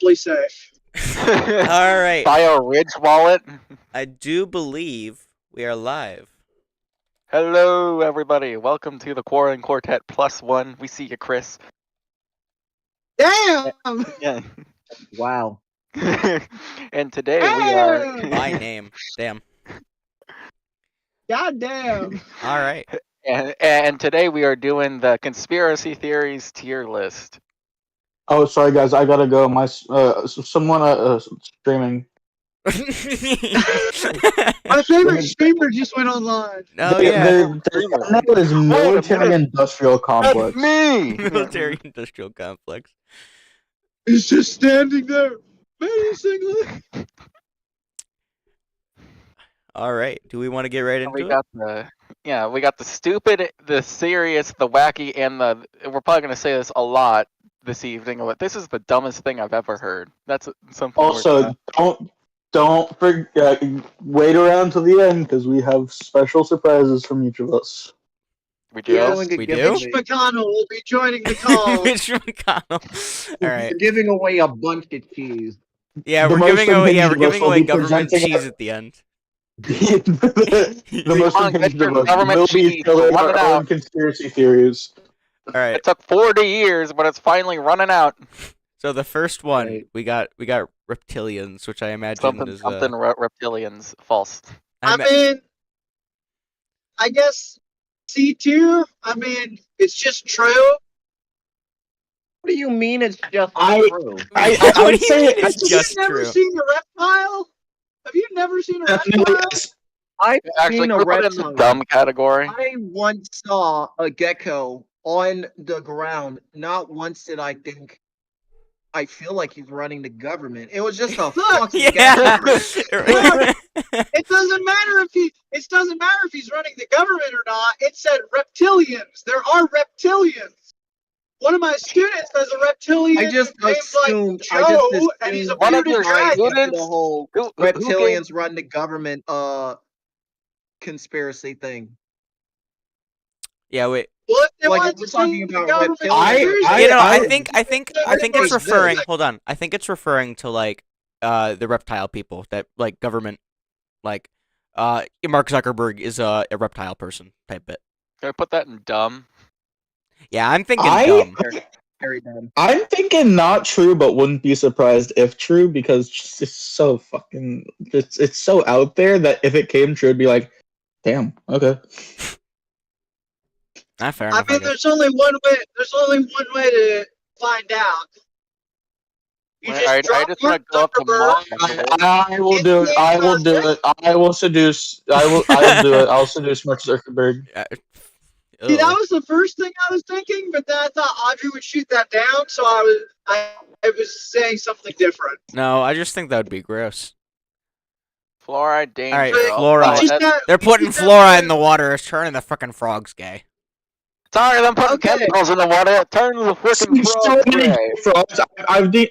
relatively safe. All right. Bio Ridge wallet. I do believe we are live. Hello, everybody. Welcome to the Quarreling Quartet +1. We see you, Chris. Damn! Yeah. Wow. And today we are. By name. Damn. God damn. All right. And today we are doing the conspiracy theories tier list. Oh, sorry guys, I gotta go. My someone streaming. My favorite streamer just went online. Oh yeah. Their name is Military Industrial Complex. That's me. Military industrial complex. He's just standing there, menacingly. All right. Do we want to get right into We it? got we got the stupid, the serious, the wacky, and the. We're probably gonna say this a lot this evening, but this is the dumbest thing I've ever heard. That's something. Also, don't forget, wait around till the end because we have special surprises from each of us. We do. Yes, We do? Mitch McConnell will be joining the call. Mitch McConnell. All right. You're giving away a bunch of cheese. Yeah, The we're most giving away. Yeah, we're unhinged of us giving will away be government presenting cheese our- at the end. the most Come on, get unhinged your of us government will be cheese, telling run our it own out. conspiracy theories. All right. It took 40 years, but it's finally running out. So the first one Right. we got reptilians, which I imagine Something, is reptilians. False. I mean, I guess C tier. I mean, it's just true. What do you mean it's just I- true? I What do would you say mean it's it's just Have you never true? seen a reptile? Have you never seen a definitely reptile? I've Actually, seen can a we put it in the reptile. dumb category? I once saw a gecko on the ground. Not once did I think, I feel like he's running the government. It was just a fucking Yeah. gecko. It doesn't matter if he's running the government or not. It said reptilians. There are reptilians. One of my students has a reptilian I just named assumed. like Joe, and I he's just a assumed One of bearded your trying to dragon. get to the students- whole Who reptilians run the government conspiracy thing. Yeah, wait. Well, if they Like, wanted we're to talking say the about government reptilians. conspiracy, You know, I I- think it's there's referring. this. Hold on. I think it's referring to like the reptile people that like government, like Mark Zuckerberg is a reptile person type bit. Can I put that in dumb? Yeah, I'm thinking dumb. Very dumb. I'm thinking not true, but wouldn't be surprised if true because it's so fucking it's so out there that if it came true, it'd be like, damn, okay. Not fair I enough. I mean, guess. there's only one way. There's only one way to find out. You Wait, just I drop just want to go up to Zuckerberg. Mark. I will do it. I will do it. I will seduce. I will do it. I'll seduce Mark Zuckerberg. See, that Ugh. was the first thing I was thinking, but then I thought Audrey would shoot that down, so I was saying something different. No, I just think that would be gross. Fluoride danger. All right, Oh, fluoride. Just that's- that- They're putting just that- fluoride in the water. It's turning the frickin' frogs gay. Sorry, I'm putting Okay. chemicals in the water. It turns the freaking So frog many gray. gay frogs.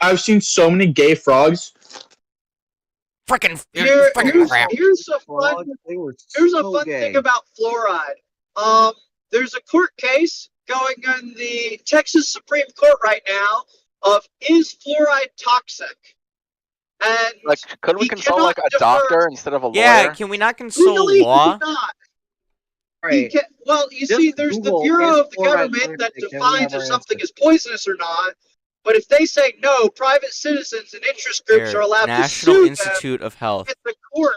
I've seen so many gay frogs. Frickin' Here's crap. here's a fun Frogs, they were Here's a so fun gay. thing about fluoride. There's a court case going on the Texas Supreme Court right now of is fluoride toxic? And Like, could we You consult cannot like a defer- doctor instead of a Yeah, lawyer? can we not consult legally law? you cannot. Right. Well, you Just see, there's Google, the Bureau is of the fluoride government that toxic, and we defines have if our something answer. is poisonous or not. But if they say no, private citizens and interest groups Here, are allowed National to sue Institute of Health. them, get the court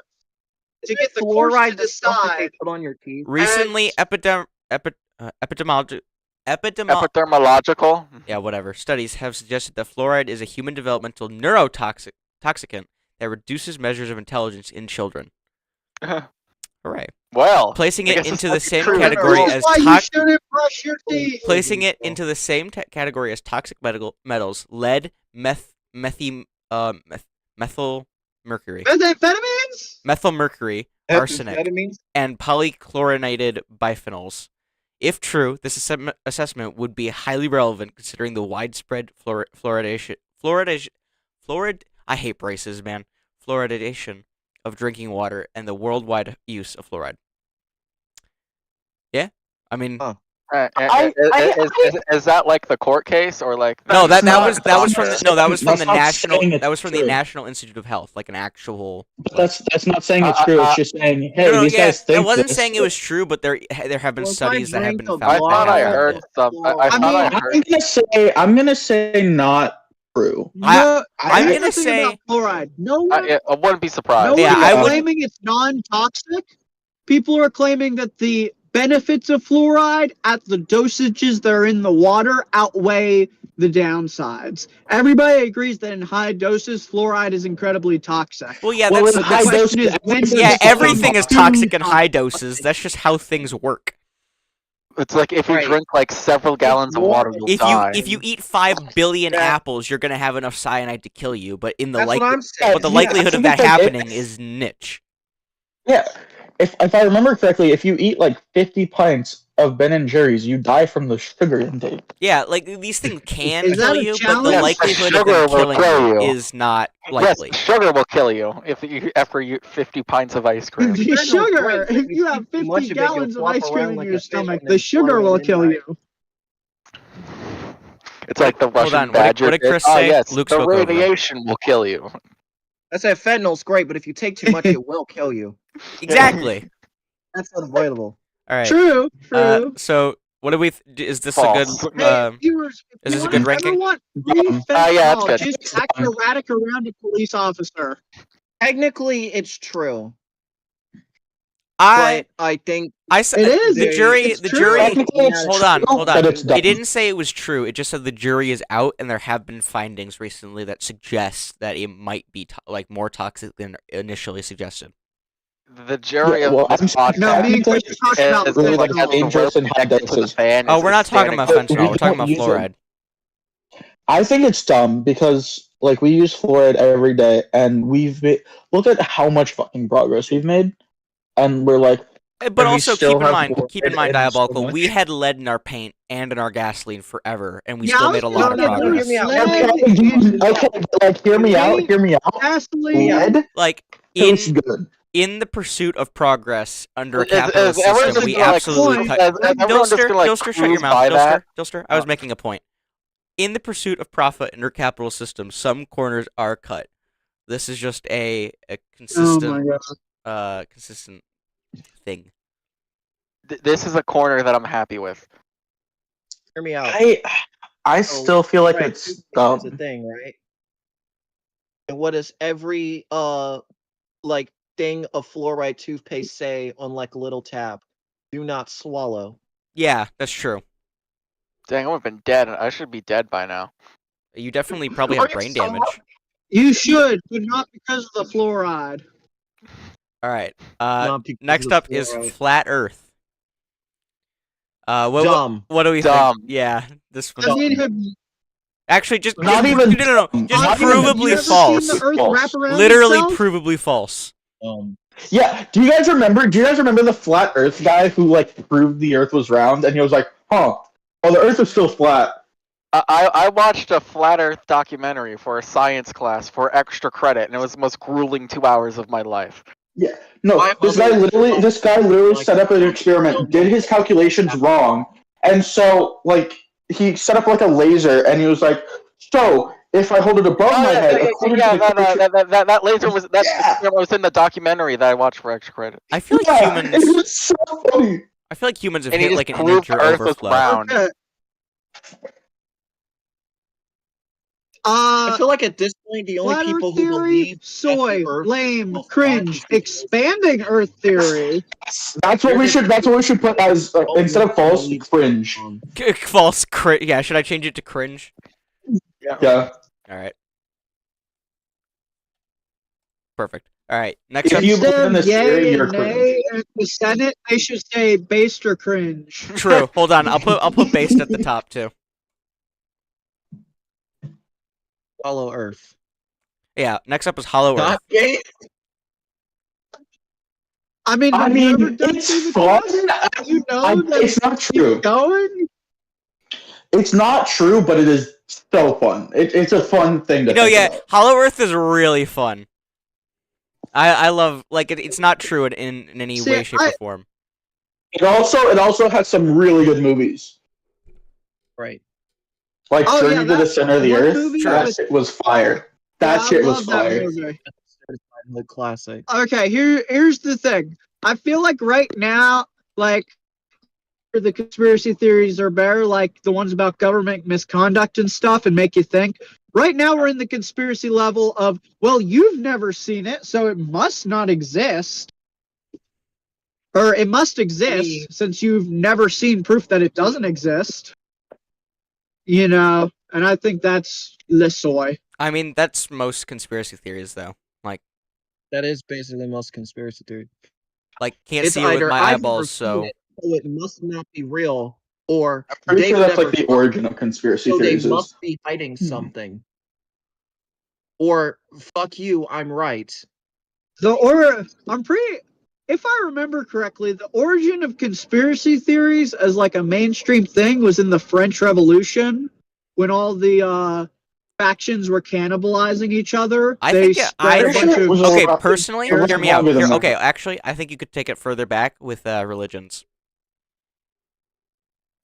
to get the courts Fluoride to the stuff that they decide. put on your teeth. Recently, epidemiological. Epithermological. Yeah, whatever. Studies have suggested that fluoride is a human developmental neurotoxicant that reduces measures of intelligence in children. Hooray. Well, Placing I it guess it's into not the same true. category This as is why you toxic. shouldn't brush your teeth. Placing it into the same category as toxic metals, lead, methyl mercury, Methamphetamines? methyl mercury, arsenic, Amphetamines? and polychlorinated biphenyls. If true, this assessment would be highly relevant considering the widespread fluoridation. I hate braces, man. Fluoridation of drinking water and the worldwide use of fluoride. Yeah, I mean, Huh. Is that like the court case or like? No, That's that not- was that was from that's the, no, that was from that's the not national saying it's that was from the true. National Institute of Health, like an actual. But Like, that's not saying it's true. It's just saying, hey, no, these yeah, guys think I wasn't this. saying it was true, but there have been Well, if studies that have drink been a found. I thought that I have heard found it. some. I thought I heard. I'm gonna say not true. I'm Here's gonna the thing say- about fluoride. No one, I wouldn't be surprised. nobody's Yeah, I wouldn't- claiming it's non-toxic. People are claiming that the benefits of fluoride at the dosages that are in the water outweigh the downsides. Everybody agrees that in high doses, fluoride is incredibly toxic. Well, yeah, Well, that's in The high question doses, is, when does yeah, it become everything is too toxic in high toxic? doses. That's just how things work. It's like if you Right. drink like several gallons of water, you'll die. If you eat 5 billion Yeah. apples, you're gonna have enough cyanide to kill you. But in the That's what I'm saying. but the Yeah, likelihood I of think that it's like happening is niche. Yeah, if I remember correctly, if you eat like 50 pints of Ben & Jerry's, you die from the sugar intake. Yeah, like these things can Is that kill a you, but the challenge? likelihood of Sugar them will killing kill you you. is not likely. Yes, sugar will kill you after you 50 pints of ice cream. The Fentanyl sugar, great, but if if you you have eat too much 50 of it, you'll gallons of flop ice cream around in like your a fish stomach, and the then sugar float will at kill midnight. you. It's like the Hold Russian on, what badger. did Chris Oh say? yes, Luke the spoke over him. radiation will kill you. I said fentanyl's great, but if you take too much, it will kill you. Exactly. That's unavoidable. All right. True, true. So what do we? Is this False. a good? Hey, viewers, if is you this a want good to ranking? ever want free yeah, that's fentanyl, good. just act erratic around a police officer. Technically, it's true, I but I think said It is. the jury. It's The true. jury. Technically, it's Hold true, on, hold but on. it's dumb. It didn't say it was true. It just said the jury is out, and there have been findings recently that suggest that it might be like more toxic than initially suggested. The jury Yeah, well, of this I'm saying- No, me and Chris are talking about is really, like, fentanyl. dangerous and high connected to the doses. fan Oh, is we're not talking standing about up. fentanyl. We're talking about use it. fluoride. I think it's dumb because like we use fluoride every day, and look at how much fucking progress we've made, and we're like, But and we also still keep in have mind, fluoride in so Diabolical. We much. had lead in our paint and in our gasoline forever, and we Yeah, I still was made a lot of gonna progress. hear me out. Okay, like hear me out. Hear me out. Gasoline. Lead Like tastes in good. in the pursuit of progress under a Is capitalist everyone system, just we gonna, like, absolutely cruise- cut. is everyone just gonna, like, Dilster, shut your cruise mouth. by that? Dilster, I was making a point. In the pursuit of profit under capital system, some corners are cut. This is just a Oh my consistent, god. consistent thing. This is a corner that I'm happy with. Hear me out. I So, still feel like right, it's toothpaste dumb. is a thing, right? And what does every like thing of fluoride toothpaste say on like a little tab? Do not swallow. Yeah, that's true. Dang, I would have been dead. I should be dead by now. You definitely probably Are have you brain so- damage. You should, but not because of the fluoride. All right. Not because Next of up is fluoride. flat Earth. Dumb. What do we Dumb. think? Yeah, this I one. mean, have, Actually, just Not just- even no. dumb. Just Not even- have you provably ever false. seen the Earth False. wrap around Literally itself? provably false. Yeah. Do you guys remember the flat Earth guy who like proved the Earth was round, and he was like, "Huh? Oh, the Earth is still flat." I watched a flat Earth documentary for a science class for extra credit, and it was the most grueling 2 hours of my life. Yeah. No, My this mother- guy literally like- set up an experiment, did his calculations wrong, and so like he set up like a laser, and he was like, "So if I hold it above my head, according to the curvature-" that laser was that Yeah. experiment was in the documentary that I watched for extra credit. I feel like Yeah, humans. it was so funny. I feel like humans have And he hit just like an proved integer Earth was overflow. round. Okay. I feel like at this point, the only Flat people Earth who theory, believe soy, Earth lame, will fly cringe. is because- Expanding Earth theory. That's what we should. That's what we should put as instead of false, cringe. False cringe. Yeah, should I change it to cringe? Yeah. All right. Perfect. All right. Next If up. you believe in Instead, this theory, yay you're and nay. At the Senate, they should say based or cringe. True. Hold on. I'll put based at the top too. Follow Earth. Yeah. Next up is Hollow Earth. Not gay. I mean, I have you mean, ever done it's these fun. tests? You know that It's not it's true. going. It's not true, but it is so fun. It's a fun thing to You know, think yeah. about. Hollow Earth is really fun. I love it's not true in any See, way, shape, or form. It also has some really good movies. Right. Like Oh, yeah, Journey to the that Center of the one Earth. movie That with- shit was fire. Yeah, That I shit was love that fire. movie. Certified hood classic. Okay, here's the thing. I feel like right now, like the conspiracy theories are better, like the ones about government misconduct and stuff, and make you think. Right now, we're in the conspiracy level of, well, you've never seen it, so it must not exist. Or it must exist since you've never seen proof that it doesn't exist. You know, and I think that's le soy. I mean, that's most conspiracy theories, though. That is basically most conspiracy theory. Like, can't It's see it with either my I've never eyeballs, seen so it, so it must not be real, or I'm pretty they've sure that's never like the seen it, origin of conspiracy so they theories. must be hiding something. Or fuck you, I'm right. If I remember correctly, the origin of conspiracy theories as like a mainstream thing was in the French Revolution, when all the factions were cannibalizing each other. I They think it- spread I- a bunch of okay, lot- personally, it was hear me out. longer than that. Okay, actually, I think you could take it further back with religions.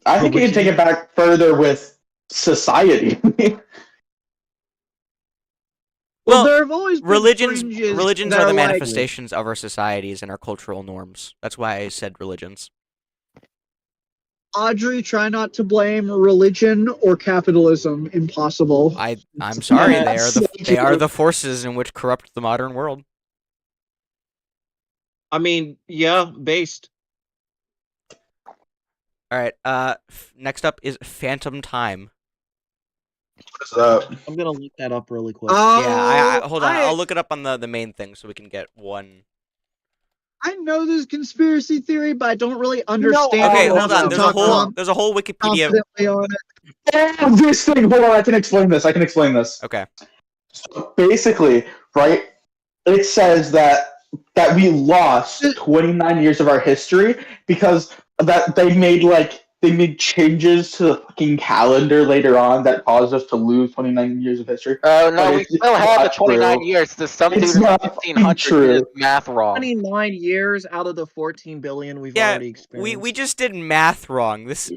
I think you can take it back further with society. Well, Well, there have always been religions fringes that are the like, manifestations of our societies and our cultural norms. That's why I said religions. Audrey, try not to blame religion or capitalism. Impossible. I'm sorry, Yeah, they are the forces in which corrupt the modern world. I mean, yeah, based. All right. Next up is Phantom Time. I'm gonna look that up really quick. Oh, Yeah, hold on. I'll look it up on the main thing so we can get one. I know this conspiracy theory, but I don't really understand. Okay, it hold enough on. to There's a talk whole there's a whole Wikipedia. confidently on it. Oh, this thing. Hold on, I can explain this. Okay. So basically, right? It says that we lost 29 years of our history because that they made changes to the fucking calendar later on that caused us to lose 29 years of history. Oh no, But we it's still have the not 29 true. years. To some dude It's in the not 1500s true. did his math wrong. 29 years out of the 14 billion we've Yeah, already experienced. we just did math wrong. This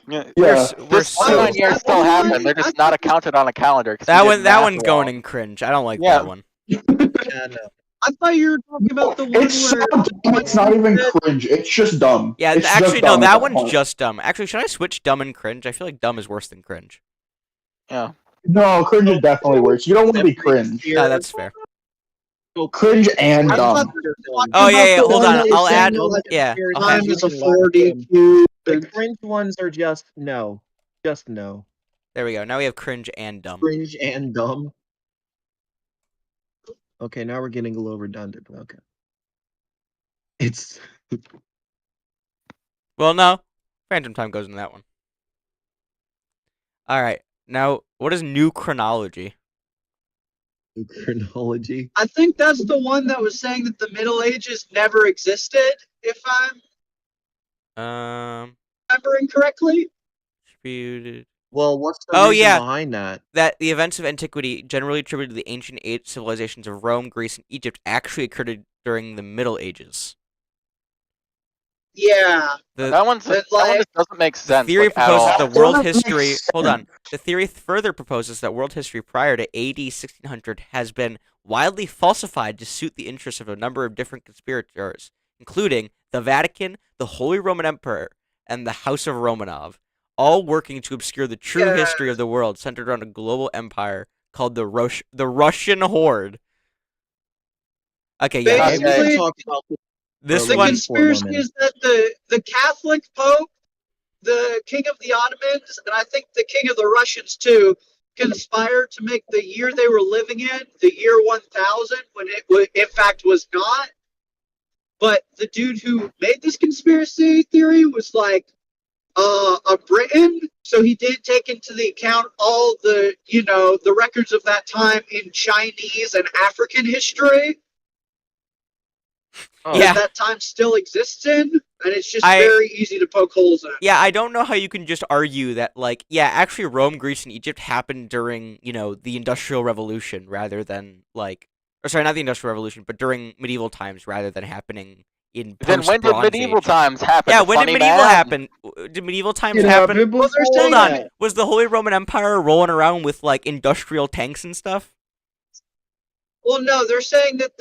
Yeah, we're this 29 years still happened. They're just not accounted on a calendar. 'cause we did that math one's going wrong. in cringe. I don't like Yeah. that one. Yeah, no. I thought you were talking about the one It's so where dumb. It's not even cringe. It's just dumb. Yeah, It's actually just no, dumb at that one's point. just dumb. Actually, should I switch dumb and cringe? I feel like dumb is worse than cringe. Yeah. No, cringe is definitely worse. You don't want to be cringe. Yeah, that's fair. Cringe and I thought dumb. Oh yeah, the hold one on. that was I'll saying add. that, like, Yeah. time Okay. is a 4D cube. The cringe ones are just no. Just no. There we go. Now we have cringe and dumb. Cringe and dumb. Okay, now we're getting a little redundant. Okay. It's Well, no. Phantom Time goes in that one. All right. Now, what is new chronology? chronology. I think that's the one that was saying that the Middle Ages never existed, if I'm remembering correctly. Disputed. Well, what's the Oh, reason yeah. behind that? That the events of antiquity, generally attributed to the ancient civilizations of Rome, Greece, and Egypt, actually occurred during the Middle Ages. Yeah. That one just doesn't make sense. Theory like, at all. proposes that world Doesn't make history. sense. Hold on. The theory further proposes that world history prior to AD 1600 has been widely falsified to suit the interests of a number of different conspirators, including the Vatican, the Holy Roman Emperor, and the House of Romanov, all working to obscure the true history of the world, centered around a global empire called the Russian Horde. Okay, yeah. Basically, We can talk about This the one. conspiracy is that the Catholic Pope, the King of the Ottomans, and I think the King of the Russians too, conspired to make the year they were living in the year 1000 when it in fact was not. But the dude who made this conspiracy theory was like a Briton, so he did take into the account all the the records of that time in Chinese and African history. Yeah. That time still exists in, and it's just very easy to poke holes in. Yeah, I don't know how you can just argue that, like, yeah, actually Rome, Greece, and Egypt happened during, the Industrial Revolution rather than, like, or sorry, not the Industrial Revolution, but during medieval times rather than happening, in Then when did post-Bronze medieval Age. times happen? Yeah, when did Funny medieval man? happen? Did medieval times It happen? happened Well, they're before saying Hold on. that. Was the Holy Roman Empire rolling around with like industrial tanks and stuff? Well, no, they're saying that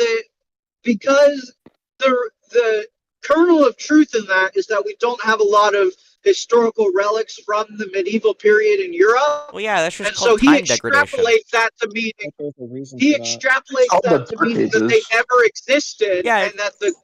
because the kernel of truth in that is that we don't have a lot of historical relics from the medieval period in Europe, Well, yeah, that's just and so called he time degradation. extrapolates that to meaning There's a reason he for that. extrapolates Called that the to meaning Dark that they Ages. never existed, Yeah. and that the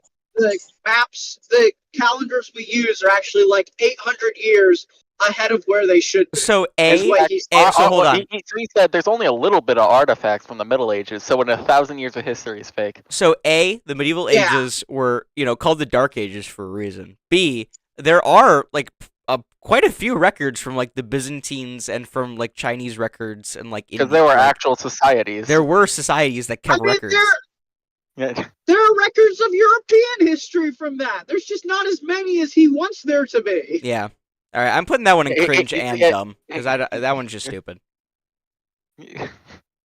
maps, the calendars we use are actually like 800 years ahead of where they should be. So Is A, what he's so hold on. He said there's only a little bit of artifacts from the Middle Ages, so in 1,000 years of history is fake. So A, the medieval Yeah. ages were, called the Dark Ages for a reason. B, there are like quite a few records from like the Byzantines and from like Chinese records and like Because there were like, actual societies. there were societies that kept records. Yeah. there are records of European history from that. There's just not as many as he wants there to be. Yeah. All right, I'm putting that one in cringe and Yeah. dumb because that one's just stupid.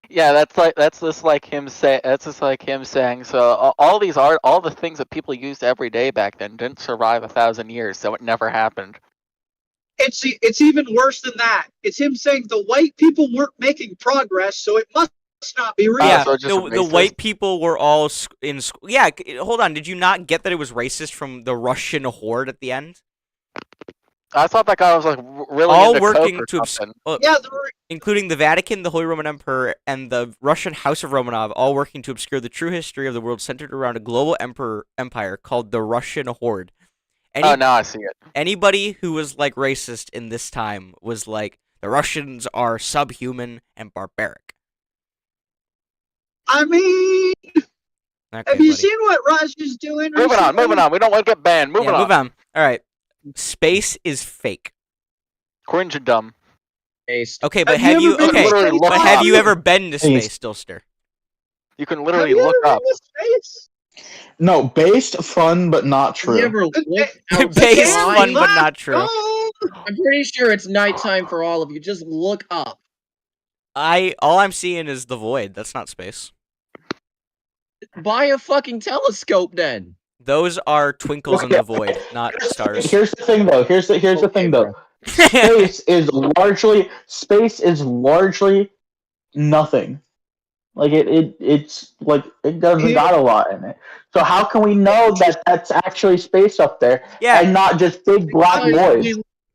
Yeah, that's just like him saying. So all the things that people used every day back then didn't survive 1,000 years, so it never happened. It's even worse than that. It's him saying the white people weren't making progress, so it must not be real. Yeah, so it's just the racist? white people were all in school. Yeah, hold on. Did you not get that it was racist from the Russian horde at the end? I thought that guy was like really All into working coke to or something. Yeah, there were, including the Vatican, the Holy Roman Emperor, and the Russian House of Romanov, all working to obscure the true history of the world centered around a global empire called the Russian Horde. Oh, now I see it. Anybody who was like racist in this time was like, the Russians are subhuman and barbaric. I mean, Okay, have you buddy. seen what Russia's doing? Moving on. We don't want to get banned. Moving Yeah, on. move on. All right. Space is fake. Cringe and dumb. Based. Okay, but Have have you you ever been okay? to literally space? look But have up. you ever been to Space. space, Dilster? You can Have literally you look ever up. been to space? No, based, fun, but not Have you true. ever looked Based outside? fun, but not true. Go! I'm pretty sure it's nighttime for all of you. Just look up. All I'm seeing is the void. That's not space. Buy a fucking telescope then. Those are twinkles in the void, not stars. Here's the thing, though. Here's the Okay, thing, bro. though. Space is largely nothing. Like it's like it doesn't got a lot in it. So how can we know that that's actually space up there Yeah. and not just big black Because voids?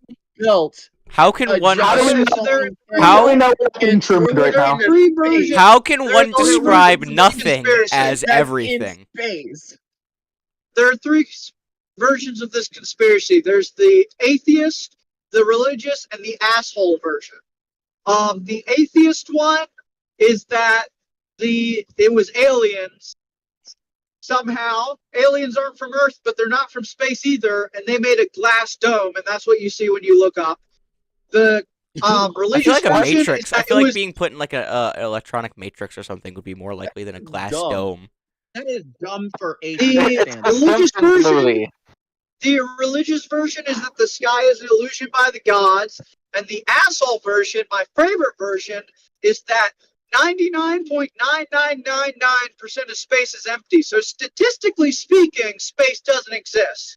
we built How can a one? How do we giant know- fucking How do thing we know what's in and Truman threw right it now? into Three space. versions. How can There's one only describe one nothing conspiracy. as That's everything? in space. There are three versions of this conspiracy. There's the atheist, the religious, and the asshole version. The atheist one is that it was aliens. Somehow, aliens aren't from Earth, but they're not from space either, and they made a glass dome, and that's what you see when you look up. The I religious feel like a version matrix. is I that feel it like was being put in like a electronic matrix or something would be more likely than a glass Dumb. dome. That is dumb for The atheist It's the standards. religious Simpsons version. movie. The religious version is that the sky is an illusion by the gods, and the asshole version, my favorite version, is that 99.9999% of space is empty. So statistically speaking, space doesn't exist.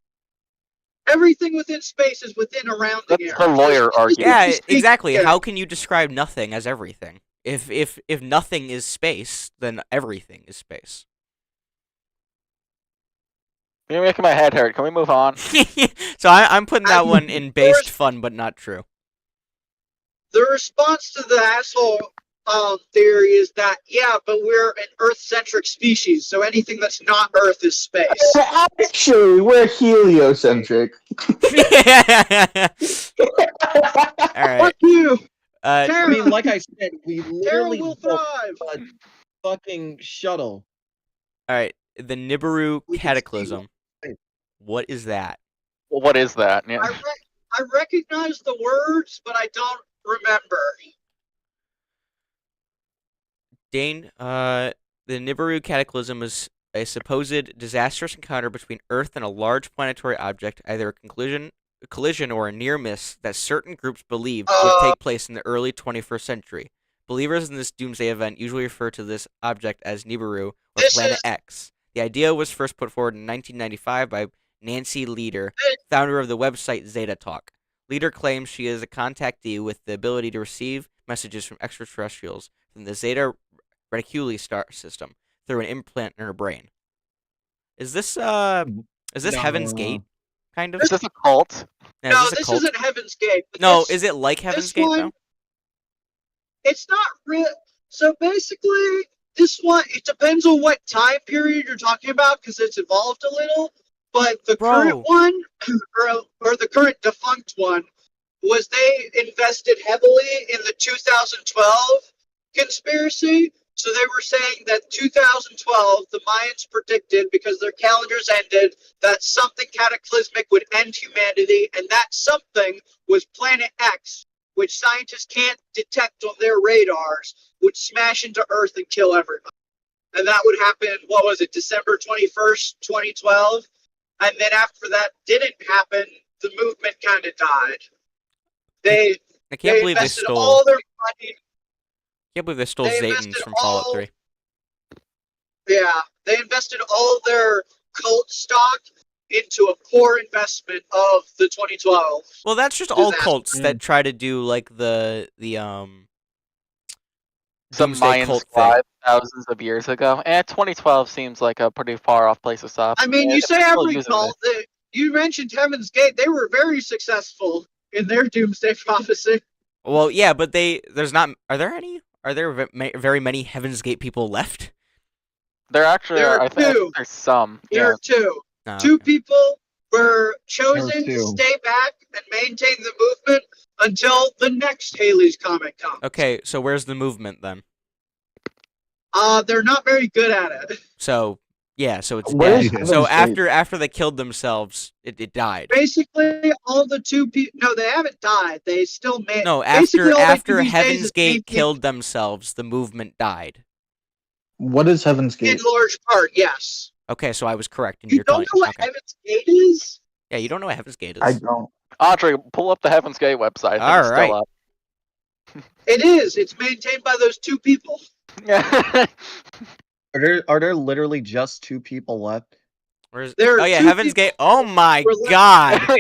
Everything within space is within a rounding That's error. the lawyer So argument. Yeah, statistically speaking, exactly. yeah. How can you describe nothing as everything? If nothing is space, then everything is space. You're making my head hurt. Can we move on? So I'm putting that one in based fun, but not true. The response to the asshole theory is that, yeah, but we're an Earth-centric species, so anything that's not Earth is space. Actually, we're heliocentric. All right. Fuck you! I Tara, mean, like I said, we Tara literally will built thrive! a fucking shuttle. All right. The Nibiru We can see Cataclysm. it. What is that? Well, what is that? Yeah. I recognize the words, but I don't remember. Dane, the Nibiru Cataclysm is a supposed disastrous encounter between Earth and a large planetary object, either a collision or a near miss that certain groups believed would take place in the early 21st century. Believers in this doomsday event usually refer to this object as Nibiru or This Planet is- X. The idea was first put forward in 1995 by Nancy Leader, founder of the website Zeta Talk. Leader claims she is a contactee with the ability to receive messages from extraterrestrials from the Zeta Reticuli star system through an implant in her brain. Is this Heaven's Gate? Kind of. Is this a cult? Yeah, No, is this a this cult? isn't Heaven's Gate. but No, this- is it like Heaven's this Gate one- though? It's not real. So basically, this one, it depends on what time period you're talking about because it's evolved a little. But the current one, or the current defunct one, was they invested heavily in the 2012 conspiracy. So they were saying that 2012, the Mayans predicted, because their calendars ended, that something cataclysmic would end humanity, and that something was Planet X, which scientists can't detect on their radars, would smash into Earth and kill everyone. And that would happen, what was it, December 21st, 2012? And then after that didn't happen, the movement kind of died. I can't believe they invested stole. all their money. Can't believe they stole they Zatans invested from Fallout all- 3. Yeah, they invested all their cult stock into a core investment of the 2012. Well, that's just all disaster. cults that try to do like the Some Doomsday Mayans cult lied thing. thousands of years ago. And 2012 seems like a pretty far off place to stop. I mean, Yeah, you if say they're still every using cult. You mentioned Heaven's Gate. They were very successful in their doomsday prophecy. Well, yeah, but there's not. Are there any? Are there very many Heaven's Gate people left? There actually There are. are I think two. there's some. There Yeah. are two. Oh, Two okay. people were chosen to two. stay back and maintain the movement until the next Haley's Comic comes. Okay, so where's the movement then? They're not very good at it. So yeah, so it's Where's dead. Heaven's So Gate? after they killed themselves, it died. Basically, all the two people. No, they haven't died. They still made. No, basically, all they after do these days Heaven's is Gate maintain- killed themselves, the movement died. What is Heaven's In Gate? large part, yes. Okay, so I was correct in You your don't know what okay. Heaven's Gate is? Yeah, you don't know what Heaven's Gate is. I don't. Audrey, pull up the Heaven's Gate website. I think it's Alright. still up. It is. It's maintained by those two people. Are there literally just two people left? Where's? There are Oh yeah, two Heaven's people Gate. Oh my were left- god. What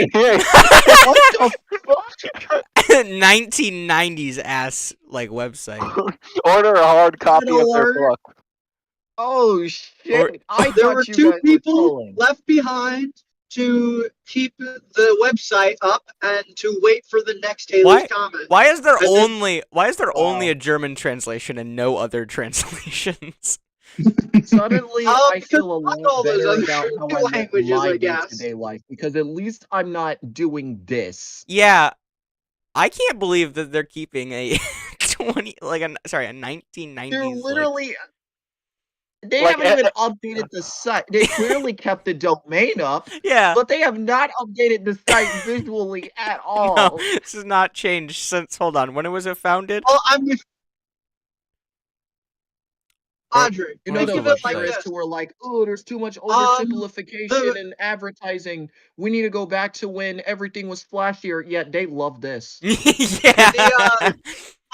the fuck? 1990s ass like website. Order a hard copy of their alert. book. Oh shit! Or- I There thought were you two guys were people trolling. left behind to keep the website up and to wait for the next Haley's Why- comment. Why is there And then- only a German translation and no other translations? Suddenly, I because feel a fuck lot all those better other about how I live languages, I my guess. day-to-day life because at least I'm not doing this. Yeah, I can't believe that they're keeping a 1990s. They're like- literally. They Like, haven't even updated the site. They clearly kept the domain up, yeah. but they have not updated the site visually at all. No, this has not changed since. Hold on, when was it founded? Well, I mean, Audrey, You know, Think the of it like futurists this. who were like, oh, there's too much the- oversimplification in advertising. We need to go back to when everything was flashier. Yet they love this. Yeah.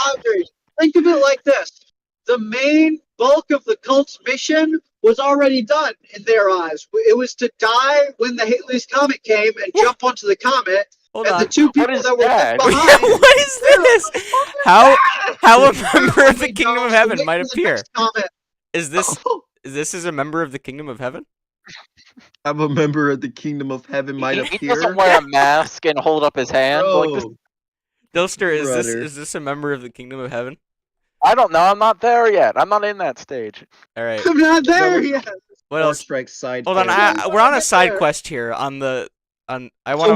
Audrey, think of it like this. The main bulk of the cult's mission was already done in their eyes. It was to die when the Haley's Comet came and jump onto the comet, Hold and on. the two What people is that were that? left behind. What is this? How a member of the Only Kingdom of to Heaven wait might for the appear? next comet. Is this as a member of the Kingdom of Heaven? I'm a member of the Kingdom of Heaven. Might He doesn't wear a mask and hold up his hand. Like this, Dilster, Brother. is this a member of the Kingdom of Heaven? I don't know. I'm not there yet. I'm not in that stage. All right. I'm not there yet. What Star else? Trek side. Hold on. character. We're on a Right side there. quest here. I So want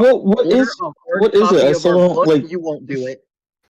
to. what Order is a hard what is copy it? I of still our don't book, like. You won't do it.